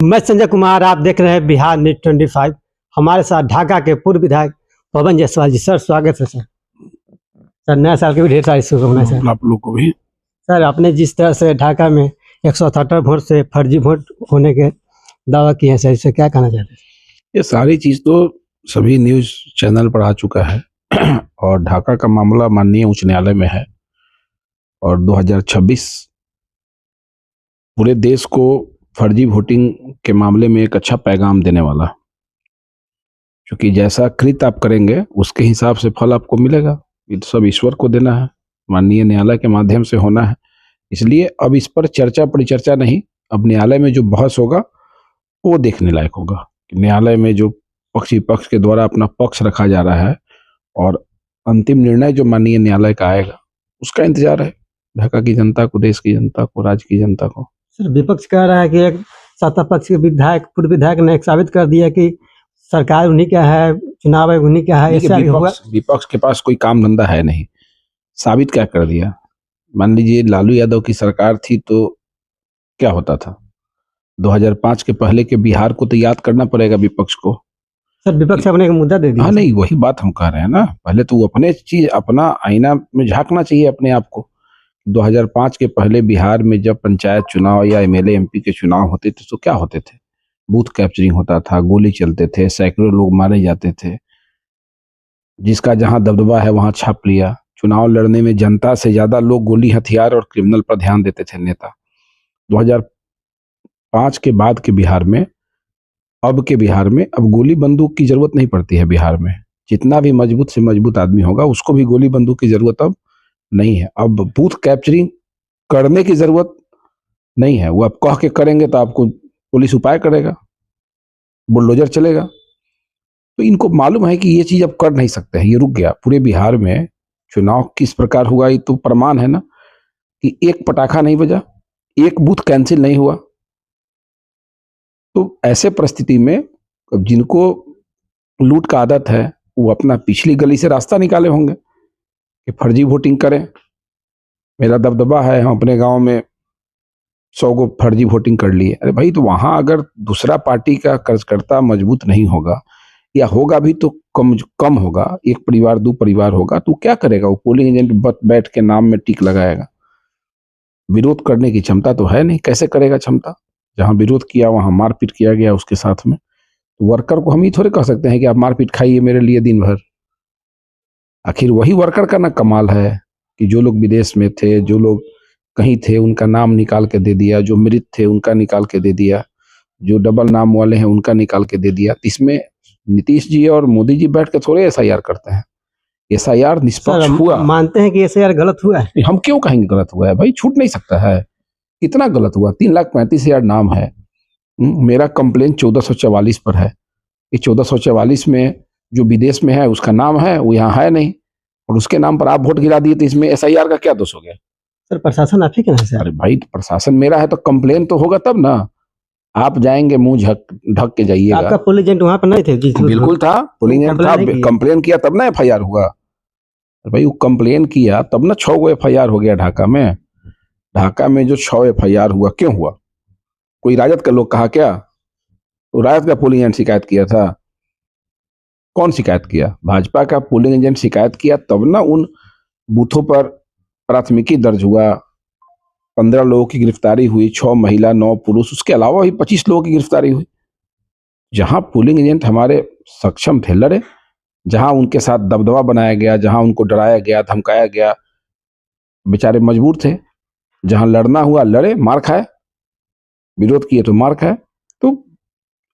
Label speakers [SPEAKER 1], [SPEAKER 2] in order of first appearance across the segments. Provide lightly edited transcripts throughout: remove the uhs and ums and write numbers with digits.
[SPEAKER 1] मैं संजय कुमार, आप देख रहे हैं बिहार न्यूज 25। हमारे साथ ढाका के पूर्व विधायक पवन जायसवाल जी। सर, स्वागत है सर। सर, नया साल की भी ढेर सारी शुभकामनाएं सर।
[SPEAKER 2] आप लोग को भी।
[SPEAKER 1] सर, आपने जिस तरह से ढाका में 178 वोट से फर्जी वोट होने के दावा किए हैं सर, इससे क्या कहना चाहते हैं?
[SPEAKER 2] ये सारी चीज तो सभी न्यूज चैनल पर आ चुका है और ढाका का मामला माननीय उच्च न्यायालय में है और 2026 पूरे देश को फर्जी वोटिंग के मामले में एक अच्छा पैगाम देने वाला, क्योंकि जैसा कृत आप करेंगे उसके हिसाब से फल आपको मिलेगा। ये तो सब ईश्वर को देना है, माननीय न्यायालय के माध्यम से होना है। इसलिए अब इस पर चर्चा परिचर्चा नहीं, अब न्यायालय में जो बहस होगा वो देखने लायक होगा। न्यायालय में जो पक्ष विपक्ष के द्वारा अपना पक्ष रखा जा रहा है और अंतिम निर्णय जो माननीय न्यायालय का आएगा उसका इंतजार है ढाका की जनता को, देश की जनता को, राज्य की जनता को।
[SPEAKER 1] सर, विपक्ष कह रहा है कि एक सत्ता पक्ष के पूर्व विधायक ने साबित कर दिया कि सरकार उन्हीं का है, चुनाव आयोग उन्हीं का है। ऐसा भी होगा?
[SPEAKER 2] विपक्ष के पास कोई काम धंधा है नहीं, साबित क्या कर दिया? मान लीजिए लालू यादव की सरकार थी तो क्या होता था? 2005 के पहले के बिहार को तो याद करना पड़ेगा विपक्ष को।
[SPEAKER 1] सर, विपक्ष अपने मुद्दा दे दिया।
[SPEAKER 2] हाँ, नहीं, वही बात हम कह रहे हैं ना। पहले तो वो अपने चीज, अपना आईना में झांकना चाहिए अपने आप को। 2005 के पहले बिहार में जब पंचायत चुनाव या एमएलए एमपी के चुनाव होते थे तो क्या होते थे? बूथ कैप्चरिंग होता था, गोली चलते थे, सैकड़ों लोग मारे जाते थे। जिसका जहां दबदबा है वहां छाप लिया। चुनाव लड़ने में जनता से ज्यादा लोग गोली, हथियार और क्रिमिनल पर ध्यान देते थे नेता। 2005 के बाद के बिहार में, अब के बिहार में अब गोली बंदूक की जरूरत नहीं पड़ती है। बिहार में जितना भी मजबूत से मजबूत आदमी होगा उसको भी गोली बंदूक की जरूरत अब नहीं है। अब बूथ कैप्चरिंग करने की जरूरत नहीं है। वो आप कह के करेंगे तो आपको पुलिस उपाय करेगा, बुलडोजर चलेगा। तो इनको मालूम है कि ये चीज अब कर नहीं सकते हैं, ये रुक गया। पूरे बिहार में चुनाव किस प्रकार हुआ ये तो प्रमाण है ना, कि एक पटाखा नहीं बजा, एक बूथ कैंसिल नहीं हुआ। तो ऐसे परिस्थिति में अब जिनको लूट का आदत है वो अपना पिछली गली से रास्ता निकाले होंगे कि फर्जी वोटिंग करें, मेरा दबदबा है, हम अपने गांव में 100 को फर्जी वोटिंग कर लिए। अरे भाई, तो वहां अगर दूसरा पार्टी का कार्यकर्ता मजबूत नहीं होगा या होगा भी तो कम होगा, एक परिवार दो परिवार होगा, तो क्या करेगा? वो पोलिंग एजेंट बैठ के नाम में टिक लगाएगा। विरोध करने की क्षमता तो है नहीं, कैसे करेगा क्षमता? जहां विरोध किया वहां मारपीट किया गया उसके साथ में। तो वर्कर को हम ही थोड़े कह सकते हैं कि आप मारपीट खाइए मेरे लिए दिन भर। आखिर वही वर्कर का ना कमाल है कि जो लोग विदेश में थे, जो लोग कहीं थे, उनका नाम निकाल के दे दिया, जो मृत थे उनका निकाल के दे दिया, जो डबल नाम वाले हैं उनका निकाल के दे दिया। इसमें नीतीश जी और मोदी जी बैठ के थोड़े एसआईआर करते हैं। एसआईआर निष्पक्ष हुआ।
[SPEAKER 1] मानते हैं कि एसआईआर गलत हुआ है?
[SPEAKER 2] हम क्यों कहेंगे गलत हुआ है? भाई, छूट नहीं सकता है। कितना गलत हुआ? 3,35,000 नाम है। मेरा कंप्लेन 1444 पर है। ये 1444 में जो विदेश में है उसका नाम है, वो यहाँ है नहीं, और उसके नाम पर आप वोट गिरा दिए, तो इसमें एसआईआर का क्या दोष हो गया?
[SPEAKER 1] सर, प्रशासन आप ही के नाम से?
[SPEAKER 2] अरे भाई, तो प्रशासन मेरा है तो कंप्लेन तो होगा तब ना। आप जाएंगे मुंह ढक के जाइएगा।
[SPEAKER 1] आपका पोलिंग एजेंट वहां पर नहीं थे?
[SPEAKER 2] बिल्कुल था, पोलिंग एजेंट था। कंप्लेन किया तब ना एफआईआर हुआ। भाई, वो कंप्लेन किया तब ना 6 गो एफआईआर हो गया ढाका में। ढाका में जो 6 एफआईआर हुआ, क्यों हुआ? कोई राजद का लोग कहा क्या? तो राजद का पोलिंग एजेंट शिकायत किया था? कौन शिकायत किया? भाजपा का पोलिंग एजेंट शिकायत किया, तब ना उन बूथों पर प्राथमिकी दर्ज हुआ। 15 लोगों की गिरफ्तारी हुई, 6 महिला 9 पुरुष, उसके अलावा भी 25 लोगों की गिरफ्तारी हुई। जहां पोलिंग एजेंट हमारे सक्षम थे, लड़े। जहां उनके साथ दबदबा बनाया गया, जहां उनको डराया गया, धमकाया गया, बेचारे मजबूर थे। जहां लड़ना हुआ लड़े, मार खाए, विरोध किए तो मार खाए। तो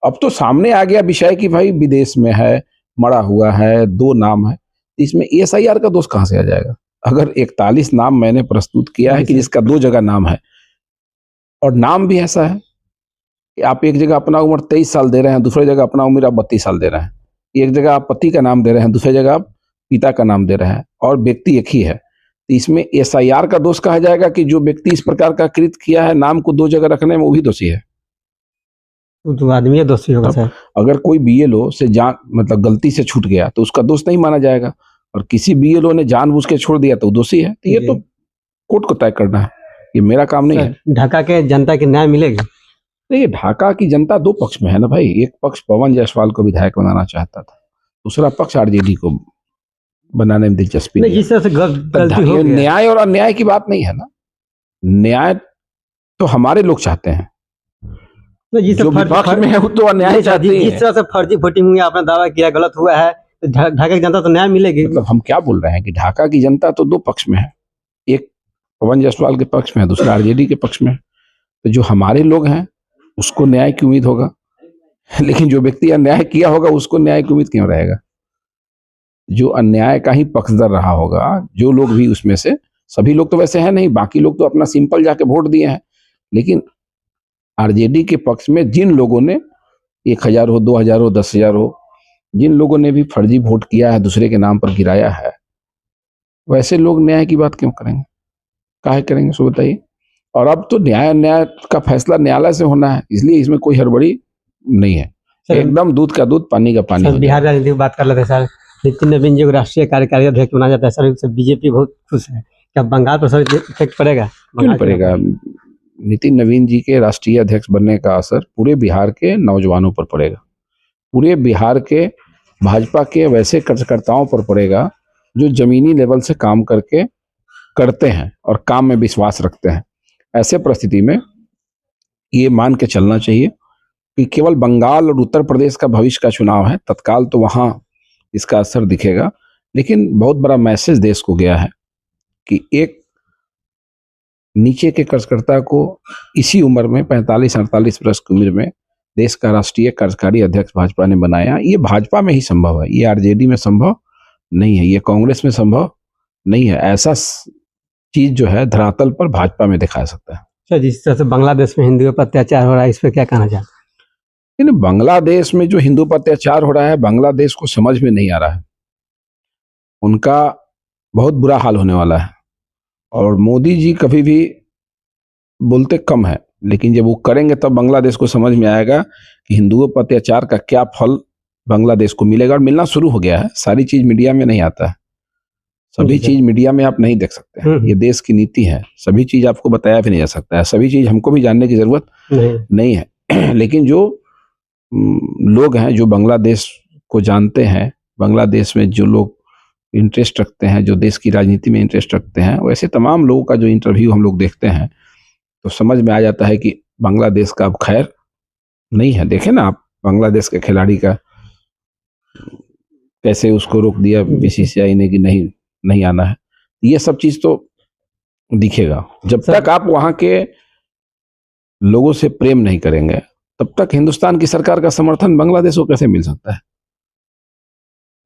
[SPEAKER 2] अब तो सामने आ गया विषय कि भाई विदेश में है, मरा हुआ है, 2 नाम है, इसमें एसआईआर का दोष कहां से आ जाएगा? अगर 41 नाम मैंने प्रस्तुत किया है कि जिसका 2 जगह नाम है, और नाम भी ऐसा है कि आप एक जगह अपना उम्र 23 साल दे रहे हैं, दूसरी जगह अपना उम्र आप 32 साल दे रहे हैं। एक जगह आप पति का नाम दे रहे हैं, दूसरी जगह आप पिता का नाम दे रहे हैं, और व्यक्ति एक ही है। तो इसमें एसआईआर का दोष कहा जाएगा कि जो व्यक्ति इस प्रकार का कृत किया है, नाम को 2 जगह रखने में, वो भी दोषी है।
[SPEAKER 1] तो आदमी दोषी होगा सर।
[SPEAKER 2] अगर कोई बीएलओ से मतलब गलती से छूट गया तो उसका दोष नहीं माना जाएगा, और किसी बीएलओ ने जानबूझ के छोड़ दिया तो दोषी है। तो ये तो कोर्ट को तय करना है, ये मेरा काम नहीं है।
[SPEAKER 1] ढाका के जनता की न्याय मिलेगी?
[SPEAKER 2] देखिए, ढाका की जनता दो पक्ष में है ना भाई। एक पक्ष पवन जायसवाल को विधायक बनाना चाहता था, दूसरा पक्ष आरजेडी को बनाने में दिलचस्पी
[SPEAKER 1] नहीं,
[SPEAKER 2] लिया।
[SPEAKER 1] जिस तरह से गलती हो
[SPEAKER 2] ये
[SPEAKER 1] गया।
[SPEAKER 2] न्याय और अन्याय की बात नहीं है ना। न्याय तो हमारे लोग चाहते हैं,
[SPEAKER 1] नहीं, जिस
[SPEAKER 2] जो
[SPEAKER 1] तरह
[SPEAKER 2] विपक्ष में है वो तो अन्याय चाहते ही
[SPEAKER 1] जिस
[SPEAKER 2] है।
[SPEAKER 1] तरह से फर्जी वोटिंग हुई, आपने दावा किया गलत हुआ है, तो ढाका की जनता तो न्याय मिलेगी।
[SPEAKER 2] मतलब हम क्या बोल रहे हैं कि ढाका की जनता तो दो पक्ष में है, एक पवन जायसवाल के पक्ष में है, दूसरा आरजेडी के पक्ष में है। तो जो हमारे लोग हैं उसको न्याय की उम्मीद होगा, लेकिन जो व्यक्ति अन्याय किया होगा उसको न्याय की उम्मीद क्यों रहेगा? जो अन्याय का ही पक्षधर रहा होगा, जो लोग भी उसमें से, सभी लोग तो वैसे हैं नहीं, बाकी लोग तो अपना सिंपल जाके वोट दिए हैं, लेकिन आरजेडी के पक्ष में जिन लोगों ने 1,000 हो, 2,000 हो, 10,000 हो, जिन लोगों ने भी फर्जी वोट किया है, दूसरे के नाम पर गिराया है, वैसे लोग न्याय की बात क्यों करेंगे? काहे करेंगे सो बताइए। और अब तो न्याय अन्याय का फैसला न्यायालय से होना है, इसलिए इसमें कोई हड़बड़ी नहीं है।
[SPEAKER 1] सर,
[SPEAKER 2] एकदम दूध का दूध पानी का पानी
[SPEAKER 1] सर
[SPEAKER 2] हो
[SPEAKER 1] बिहार
[SPEAKER 2] जाएगा।
[SPEAKER 1] राजनीति की बात कर लेते हैं सर। नितिन नवीन जी को राष्ट्रीय कार्यकारी अध्यक्ष बनाया जाता है सर, इससे बीजेपी बहुत खुश है। क्या बंगाल पर सर इफेक्ट पड़ेगा?
[SPEAKER 2] क्यों नहीं पड़ेगा? नितिन नवीन जी के राष्ट्रीय अध्यक्ष बनने का असर पूरे बिहार के नौजवानों पर पड़ेगा, पूरे बिहार के भाजपा के वैसे कार्यकर्ताओं पर पड़ेगा जो जमीनी लेवल से काम करके करते हैं और काम में विश्वास रखते हैं। ऐसे परिस्थिति में ये मान के चलना चाहिए कि केवल बंगाल और उत्तर प्रदेश का भविष्य का चुनाव है, तत्काल तो वहां इसका असर दिखेगा, लेकिन बहुत बड़ा मैसेज देश को गया है कि एक नीचे के कार्यकर्ता को इसी उम्र में 45-48 वर्ष की उम्र में देश का राष्ट्रीय कार्यकारी अध्यक्ष भाजपा ने बनाया। ये भाजपा में ही संभव है, ये आरजेडी में संभव नहीं है, ये कांग्रेस में संभव नहीं है। ऐसा चीज जो है धरातल पर भाजपा में दिखा सकता है।
[SPEAKER 1] सर, जिस तरह से बांग्लादेश में हिंदुओं पर अत्याचार हो रहा है, इस पर क्या कहना चाहते हैं?
[SPEAKER 2] लेकिन बांग्लादेश में जो हिंदू पर अत्याचार हो रहा है, बांग्लादेश को समझ में नहीं आ रहा है। उनका बहुत बुरा हाल होने वाला है। और मोदी जी कभी भी बोलते कम है, लेकिन जब वो करेंगे तब बांग्लादेश को समझ में आएगा कि हिंदुओं पर अत्याचार का क्या फल बांग्लादेश को मिलेगा। और मिलना शुरू हो गया है। सारी चीज मीडिया में नहीं आता है, सभी चीज मीडिया में आप नहीं देख सकते हैं। ये देश की नीति है, सभी चीज आपको बताया भी नहीं जा सकता है, सभी चीज हमको भी जानने की जरूरत नहीं है। लेकिन जो लोग हैं जो बांग्लादेश को जानते हैं, बांग्लादेश में जो लोग इंटरेस्ट रखते हैं, जो देश की राजनीति में इंटरेस्ट रखते हैं, वैसे तमाम लोगों का जो इंटरव्यू हम लोग देखते हैं तो समझ में आ जाता है कि बांग्लादेश का अब खैर नहीं है। देखें ना आप बांग्लादेश के खिलाड़ी का कैसे उसको रोक दिया बीसीसीआई ने कि नहीं आना है। ये सब चीज तो दिखेगा। जब तक आप वहां के लोगों से प्रेम नहीं करेंगे तब तक हिंदुस्तान की सरकार का समर्थन बांग्लादेश को कैसे मिल सकता है?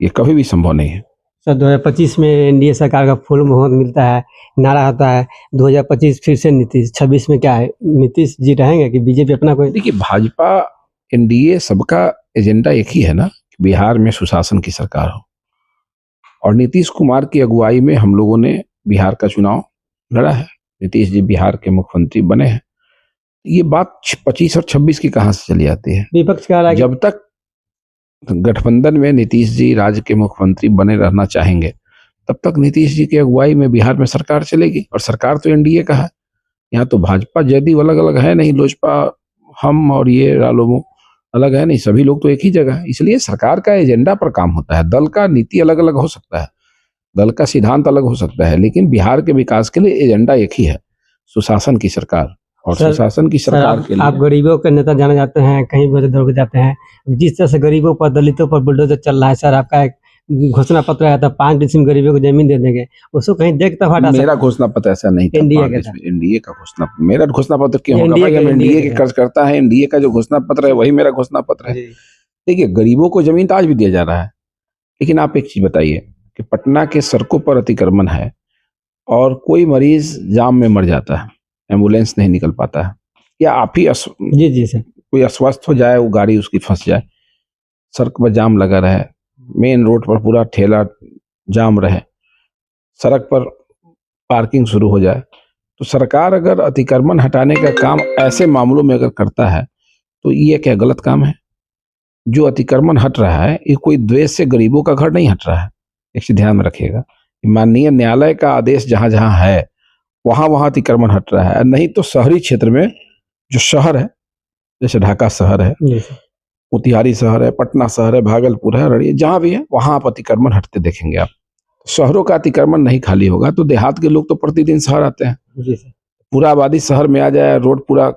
[SPEAKER 2] ये कभी भी संभव नहीं है।
[SPEAKER 1] सर, 2025 में एनडीए सरकार का फुल बहुमत मिलता है, नारा आता है 2025 फिर से नीतीश। 26 में क्या है, नीतीश जी रहेंगे कि बीजेपी अपना कोई?
[SPEAKER 2] देखिए, भाजपा एनडीए सबका एजेंडा एक ही है ना, बिहार में सुशासन की सरकार हो। और नीतीश कुमार की अगुवाई में हम लोगों ने बिहार का चुनाव लड़ा है, नीतीश जी बिहार के मुख्यमंत्री बने हैं। ये बात 25 और 26 की कहां से चली आती है?
[SPEAKER 1] विपक्ष कह रहा है
[SPEAKER 2] जब तक गठबंधन में नीतीश जी राज्य के मुख्यमंत्री बने रहना चाहेंगे तब तक नीतीश जी की अगुवाई में बिहार में सरकार चलेगी। और सरकार तो एनडीए का है, यहाँ तो भाजपा जदयू अलग अलग है नहीं, लोजपा हम और ये रालोमो अलग है नहीं, सभी लोग तो एक ही जगह है। इसलिए सरकार का एजेंडा पर काम होता है। दल का नीति अलग अलग हो सकता है, दल का सिद्धांत अलग हो सकता है, लेकिन बिहार के विकास के लिए एजेंडा एक ही है, सुशासन की सरकार। और सुशासन की सरकार के लिए
[SPEAKER 1] आप गरीबों के नेता जाने जाते हैं, कहीं भी दौड़ के जाते हैं। जिस तरह से गरीबों पर, दलितों पर बुलडोजर चल रहा है सर, आपका एक घोषणा पत्र आया था 5 डिसमिल गरीबों को जमीन दे देंगे, उसको कहीं देख तब हटा।
[SPEAKER 2] मेरा घोषणा पत्र ऐसा नहीं था, एनडीए का घोषणा। मेरा घोषणा पत्र क्यों होगा भाई? हम एनडीए के कार्यकर्ता है, एनडीए का जो घोषणा पत्र है वही मेरा घोषणा पत्र है। देखिए, गरीबों को जमीन तो आज भी दिया जा रहा है, लेकिन आप एक चीज बताइए कि पटना के सड़कों पर अतिक्रमण है और कोई मरीज जाम में मर जाता है, एम्बुलेंस नहीं निकल पाता है, या आप ही
[SPEAKER 1] जी सर,
[SPEAKER 2] कोई अस्वस्थ हो जाए, वो गाड़ी उसकी फंस जाए, सड़क पर जाम लगा रहे, मेन रोड पर पूरा ठेला जाम रहे, सड़क पर पार्किंग शुरू हो जाए, तो सरकार अगर अतिक्रमण हटाने का काम ऐसे मामलों में अगर करता है तो ये क्या गलत काम है? जो अतिक्रमण हट रहा है ये कोई द्वेष से गरीबों का घर नहीं हट रहा है। एक चीज ध्यान में रखिएगा, माननीय न्यायालय का आदेश जहां जहां है वहां अतिक्रमण हट रहा है। नहीं तो शहरी क्षेत्र में, जो शहर है जैसे ढाका शहर है,
[SPEAKER 1] जी सर।
[SPEAKER 2] मोतिहारी शहर है, पटना शहर है, भागलपुर है, अररिया, जहाँ भी है वहाँ आप अतिक्रमण हटते देखेंगे आप। शहरों का अतिक्रमण नहीं खाली होगा तो देहात के लोग तो प्रतिदिन शहर आते हैं।
[SPEAKER 1] जी सर।
[SPEAKER 2] पूरा आबादी शहर में आ जाए, रोड पूरा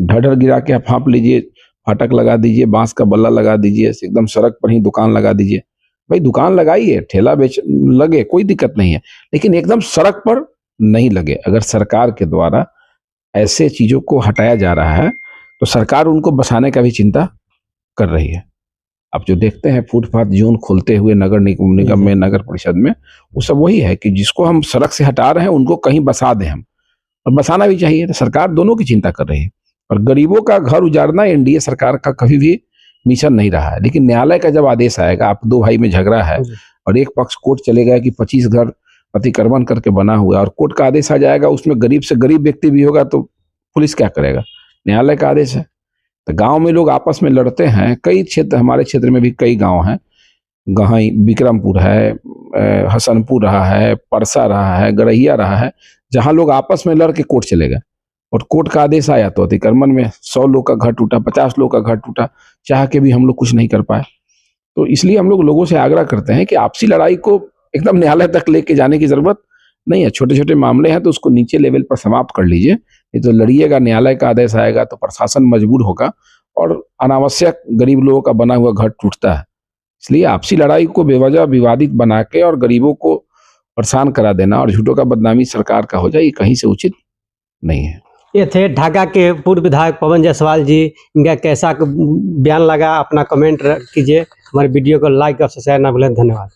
[SPEAKER 2] ढटर गिरा के आप हाँप लीजिए, फाटक लगा दीजिए, बांस का बल्ला लगा दीजिए, एकदम सड़क पर ही दुकान लगा दीजिए। भाई दुकान लगाइए, ठेला बेच लगे, कोई दिक्कत नहीं है, लेकिन एकदम सड़क पर नहीं लगे। अगर सरकार के द्वारा ऐसे चीजों को हटाया जा रहा है तो सरकार उनको बसाने का भी चिंता कर रही है। आप जो देखते हैं फुटपाथ जोन खोलते हुए नगर निगम में, नगर परिषद में, वो सब वही है कि जिसको हम सड़क से हटा रहे हैं उनको कहीं बसा दें हम, और बसाना भी चाहिए। तो सरकार दोनों की चिंता कर रही है। और गरीबों का घर उजाड़ना एनडीए सरकार का कभी भी मिशन नहीं रहा है। लेकिन न्यायालय का जब आदेश आएगा, आप दो भाई में झगड़ा है और एक पक्ष कोर्ट चले गया कि 25 घर अतिक्रमण करके बना हुआ है, और कोर्ट का आदेश आ जाएगा, उसमें गरीब से गरीब व्यक्ति भी होगा तो पुलिस क्या करेगा? न्यायालय का आदेश है। तो गांव में लोग आपस में लड़ते हैं। कई क्षेत्र, हमारे क्षेत्र में भी कई गांव हैं, गहाई विक्रमपुर है, हसनपुर रहा है, परसा रहा है, गरहिया रहा है, जहां लोग आपस में लड़ के कोर्ट चले गए और कोर्ट का आदेश आया तो अतिक्रमण में 100 लोग का घर टूटा, 50 लोग का घर टूटा, चाह के भी हम लोग कुछ नहीं कर पाए। तो इसलिए हम लोगों से आग्रह करते हैं कि आपसी लड़ाई को एकदम न्यायालय तक लेके जाने की जरूरत नहीं है। छोटे छोटे मामले हैं तो उसको नीचे लेवल पर समाप्त कर लीजिए। नहीं तो लड़िएगा, न्यायालय का आदेश आएगा तो प्रशासन मजबूर होगा और अनावश्यक गरीब लोगों का बना हुआ घर टूटता है। इसलिए आपसी लड़ाई को बेवजह विवादित बना के और गरीबों को परेशान करा देना और झूठों का बदनामी सरकार का हो जाए, ये कहीं से उचित नहीं है।
[SPEAKER 1] ये थे ढाका के पूर्व विधायक पवन जायसवाल जी। इनका कैसा बयान लगा, अपना कमेंट कीजिए। हमारे वीडियो को लाइक और शेयर ना भूलें। धन्यवाद।